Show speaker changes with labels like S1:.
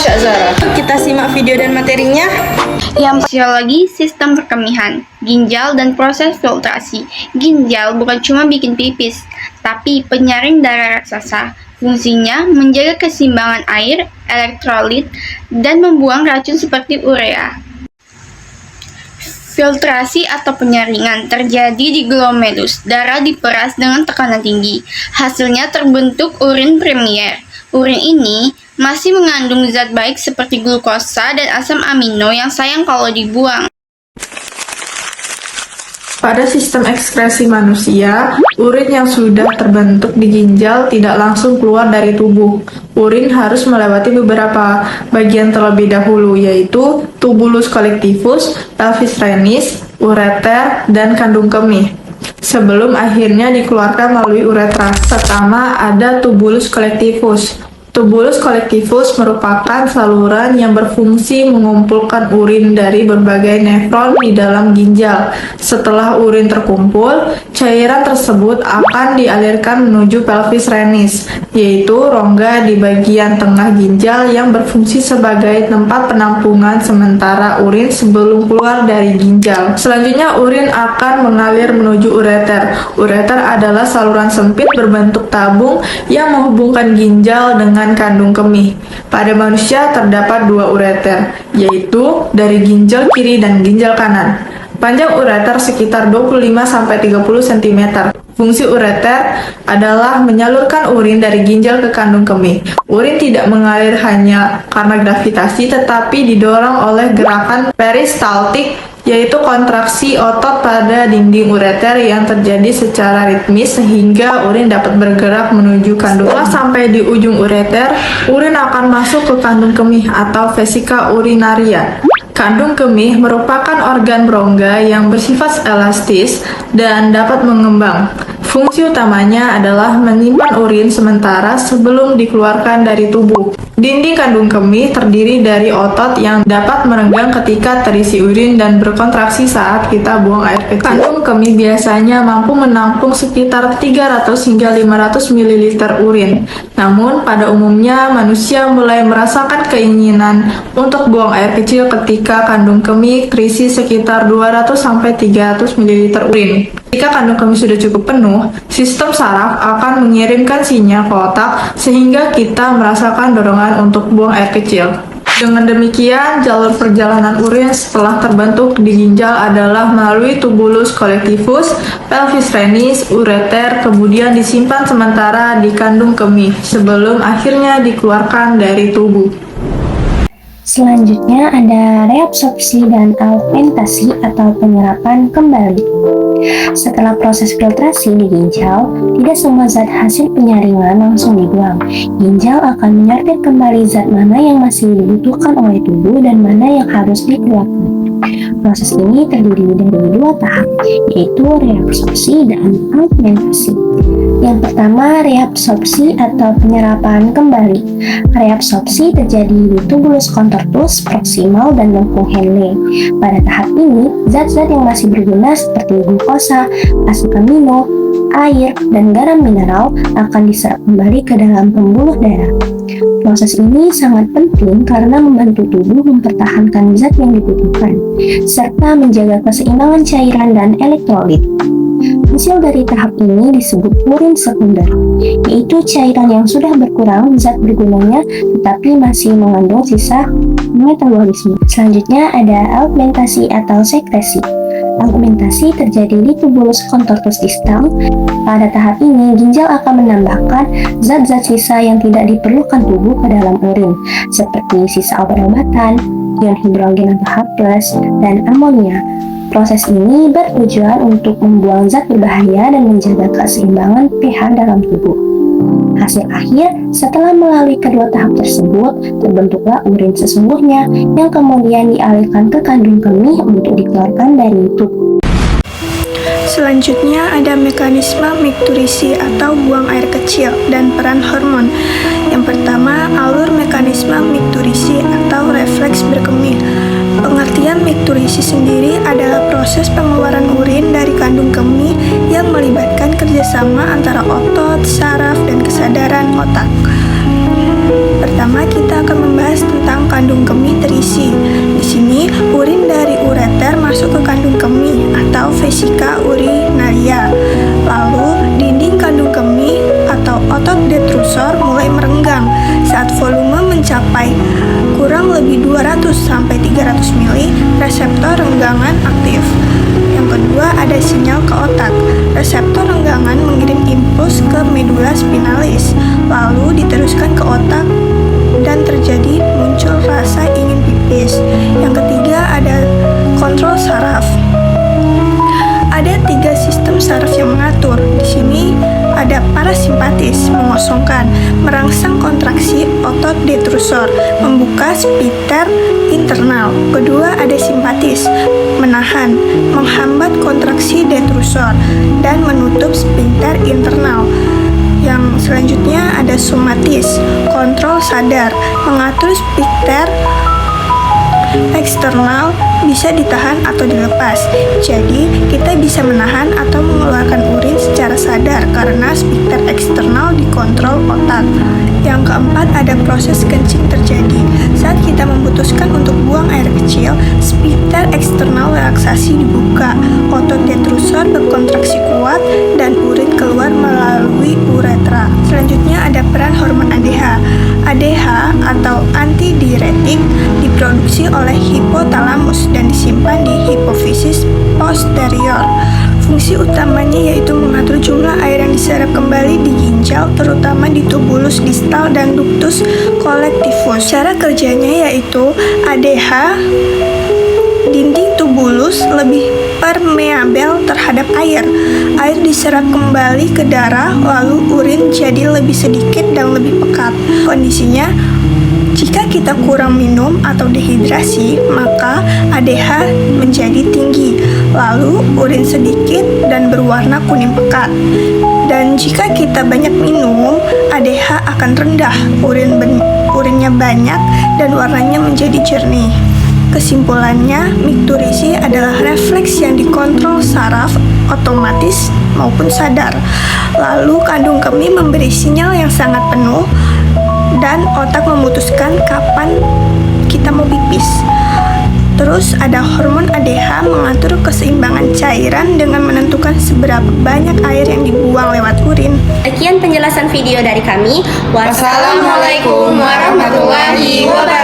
S1: Kak Zara. Kita simak video dan materinya.
S2: Yang fisiologi sistem perkemihan, ginjal dan proses filtrasi. Ginjal bukan cuma bikin pipis, tapi penyaring darah raksasa. Fungsinya menjaga keseimbangan air, elektrolit, dan membuang racun seperti urea. Filtrasi atau penyaringan terjadi di glomerulus. Darah diperas dengan tekanan tinggi. Hasilnya terbentuk urin primer. Urin ini masih mengandung zat baik seperti glukosa dan asam amino yang sayang kalau dibuang.
S3: Pada sistem ekskresi manusia, urin yang sudah terbentuk di ginjal tidak langsung keluar dari tubuh. Urin harus melewati beberapa bagian terlebih dahulu, yaitu tubulus collectifus, pelvis renis, ureter, dan kandung kemih. Sebelum akhirnya dikeluarkan melalui uretra. Pertama ada tubulus collectifus. Tubulus collectifus merupakan saluran yang berfungsi mengumpulkan urin dari berbagai nefron di dalam ginjal. Setelah urin terkumpul, cairan tersebut akan dialirkan menuju pelvis renis, yaitu rongga di bagian tengah ginjal yang berfungsi sebagai tempat penampungan sementara urin sebelum keluar dari ginjal. Selanjutnya, urin akan mengalir menuju ureter. Ureter adalah saluran sempit berbentuk tabung yang menghubungkan ginjal dengan kandung kemih. Pada manusia terdapat dua ureter, yaitu dari ginjal kiri dan ginjal kanan. Panjang ureter sekitar 25-30 cm. Fungsi ureter adalah menyalurkan urin dari ginjal ke kandung kemih. Urin tidak mengalir hanya karena gravitasi, tetapi didorong oleh gerakan peristaltik, yaitu kontraksi otot pada dinding ureter yang terjadi secara ritmis sehingga urin dapat bergerak menuju kandung. Setelah sampai di ujung ureter, urin akan masuk ke kandung kemih atau vesika urinaria. Kandung kemih merupakan organ rongga yang bersifat elastis dan dapat mengembang. Fungsi utamanya adalah menyimpan urin sementara sebelum dikeluarkan dari tubuh. Dinding kandung kemih terdiri dari otot yang dapat merenggang ketika terisi urin dan berkontraksi saat kita buang air kecil. Kandung kemih biasanya mampu menampung sekitar 300 hingga 500 ml urin. Namun, pada umumnya manusia mulai merasakan keinginan untuk buang air kecil ketika kandung kemih terisi sekitar 200 sampai 300 ml urin. Jika kandung kemih sudah cukup penuh, sistem saraf akan mengirimkan sinyal ke otak sehingga kita merasakan dorongan untuk buang air kecil. Dengan demikian, jalur perjalanan urin setelah terbentuk di ginjal adalah melalui tubulus collectifus, pelvis renis, ureter, kemudian disimpan sementara di kandung kemih sebelum akhirnya dikeluarkan dari tubuh.
S4: Selanjutnya ada reabsorpsi dan augmentasi atau penyerapan kembali. Setelah proses filtrasi di ginjal, tidak semua zat hasil penyaringan langsung dibuang. Ginjal akan menyortir kembali zat mana yang masih dibutuhkan oleh tubuh dan mana yang harus dikeluarkan. Proses ini terdiri dari dua tahap, yaitu reabsorpsi dan augmentasi. Yang pertama, reabsorpsi atau penyerapan kembali. Reabsorpsi terjadi di tubulus contortus, proksimal, dan lengkung Henle. Pada tahap ini, zat-zat yang masih berguna seperti glukosa, asam amino, air, dan garam mineral akan diserap kembali ke dalam pembuluh darah. Proses ini sangat penting karena membantu tubuh mempertahankan zat yang dibutuhkan, serta menjaga keseimbangan cairan dan elektrolit. Hasil dari tahap ini disebut urin sekunder, yaitu cairan yang sudah berkurang zat bergunanya tetapi masih mengandung sisa metabolisme. Selanjutnya ada augmentasi atau sekresi. Augmentasi terjadi di tubulus contortus distal. Pada tahap ini, ginjal akan menambahkan zat-zat sisa yang tidak diperlukan tubuh ke dalam urin, seperti sisa obat-obatan, ion hidrogen atau H+, dan amonia. Proses ini bertujuan untuk membuang zat berbahaya dan menjaga keseimbangan pH dalam tubuh. Hasil akhir, setelah melalui kedua tahap tersebut, terbentuklah urin sesungguhnya yang kemudian dialirkan ke kandung kemih untuk dikeluarkan dari tubuh.
S5: Selanjutnya ada mekanisme mikturisi atau buang air kecil dan peran hormon. Yang pertama, alur mekanisme mikturisi atau refleks berkemih. Pengertian mikturisi sendiri adalah proses pengeluaran urin dari kandung kemih yang melibatkan kerjasama antara otot, saraf, dan kesadaran otak. Pertama, kita akan membahas tentang kandung kemih terisi. Di sini, urin dari ureter masuk ke kandung kemih atau vesika urinaria. Lalu, dinding kandung kemih atau otot detrusor mulai merenggang saat volume mencapai kurang lebih 200-300 mili, reseptor renggangan aktif. Yang kedua, ada sinyal ke otak. Reseptor renggangan mengirim impuls ke medula spinalis, lalu diteruskan ke otak dan terjadi muncul rasa ingin pipis. Yang ketiga, ada kontrol saraf. Ada 3 sistem saraf yang mengatur. Di sini ada parasimpatis, mengosongkan, merangsang kontraksi otot detrusor, membuka sphincter internal. Kedua, ada simpatis, menahan, menghambat kontraksi detrusor, dan menutup sphincter internal. Yang selanjutnya ada somatis, kontrol sadar, mengatur sphincter eksternal bisa ditahan atau dilepas. Jadi, kita bisa menahan atau mengeluarkan urin secara sadar karena sphincter eksternal dikontrol otak. Yang keempat, ada proses kencing terjadi. Saat kita memutuskan untuk buang air kecil, sphincter eksternal relaksasi dibuka, otot detrusor berkontraksi kuat, dan urin keluar melalui uretra. Selanjutnya ada peran hormon ADH. ADH atau antidiuretik diproduksi oleh hipotalamus dan disimpan di hipofisis posterior. Fungsi utamanya yaitu mengatur jumlah air yang diserap kembali di ginjal, terutama di tubulus distal dan ductus collectivus. Cara kerjanya yaitu ADH, dinding tubulus lebih permeabel terhadap air. Air diserap kembali ke darah, lalu urin jadi lebih sedikit dan lebih pekat. Kondisinya, jika kita kurang minum atau dehidrasi, maka ADH menjadi tinggi, lalu urin sedikit dan berwarna kuning pekat. Dan jika kita banyak minum, ADH akan rendah, urinnya banyak dan warnanya menjadi jernih. Kesimpulannya, mikturisi adalah refleks yang dikontrol saraf otomatis maupun sadar. Lalu kandung kemih memberi sinyal yang sangat penuh dan otak memutuskan kapan kita mau pipis. Terus ada hormon ADH mengatur keseimbangan cairan dengan menentukan seberapa banyak air yang dibuang lewat urin.
S1: Sekian penjelasan video dari kami.
S2: Wassalamualaikum warahmatullahi wabarakatuh.